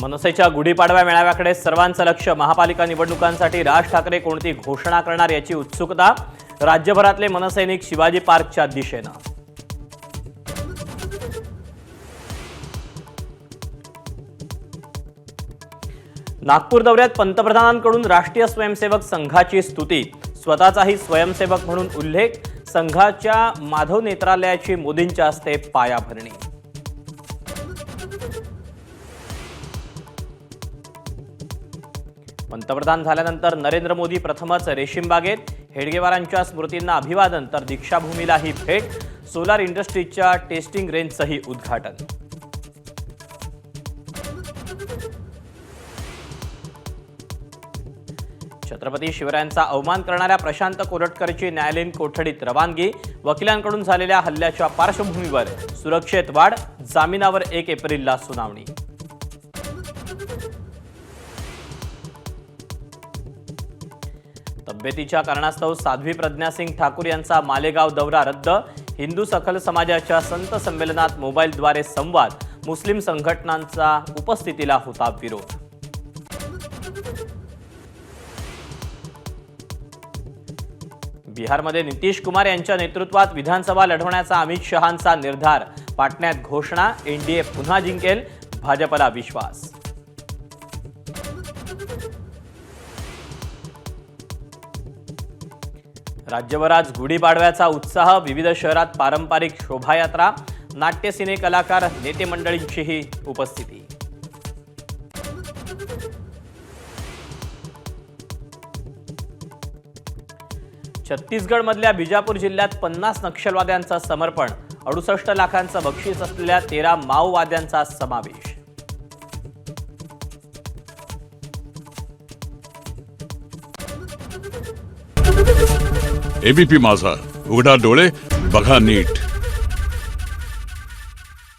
मनसेच्या गुढीपाडव्या मेळाव्याकडे सर्वांचं लक्ष। महापालिका निवडणुकांसाठी राज ठाकरे कोणती घोषणा करणार याची उत्सुकता। राज्यभरातले मनसैनिक शिवाजी पार्कच्या दिशेनं। नागपूर दौऱ्यात पंतप्रधानांकडून राष्ट्रीय स्वयंसेवक संघाची स्तुती। स्वतःचाही स्वयंसेवक म्हणून उल्लेख। संघाच्या माधव नेत्रालयाची मोदींच्या हस्ते पायाभरणी। पंतप्रधान झाल्यानंतर नरेंद्र मोदी प्रथमच रेशीमबागेत। हेडगेवारांच्या स्मृतींना अभिवादन तर दीक्षाभूमीलाही भेट। सोलार इंडस्ट्रीजच्या टेस्टिंग रेंजचंही उद्घाटन। छत्रपती शिवरायांचा अवमान करणाऱ्या प्रशांत कोरटकरची न्यायालयीन कोठडीत रवानगी। वकिलांकडून झालेल्या हल्ल्याच्या पार्श्वभूमीवर सुरक्षेत वाढ। जामिनावर 1 एप्रिलला सुनावणी। तब्येतीच्या कारणास्तव साध्वी प्रज्ञा सिंग ठाकूर यांचा मालेगाव दौरा रद्द। हिंदू सखल समाजाच्या संत संमेलनात मोबाईलद्वारे संवाद। मुस्लिम संघटनांचा उपस्थितीला होता विरोध। बिहारमध्ये नितीश कुमार यांच्या नेतृत्वात विधानसभा लढवण्याचा अमित शहांचा निर्धार। पाटण्यात घोषणा, एनडीए पुन्हा जिंकेल, भाजपला विश्वास। राज्यभर आज गुढीपाडव्याचा उत्साह। विविध शहरात पारंपरिक शोभायात्रा। नाट्य सिने कलाकार नेते मंडळींचीही उपस्थिती। छत्तीसगडमधल्या बिजापूर जिल्ह्यात 50 नक्षलवाद्यांचं समर्पण। 68 लाखांचं बक्षीस असलेल्या 13 माओवाद्यांचा समावेश। एबीपी माझा, उघडा डोळे बघा नीट।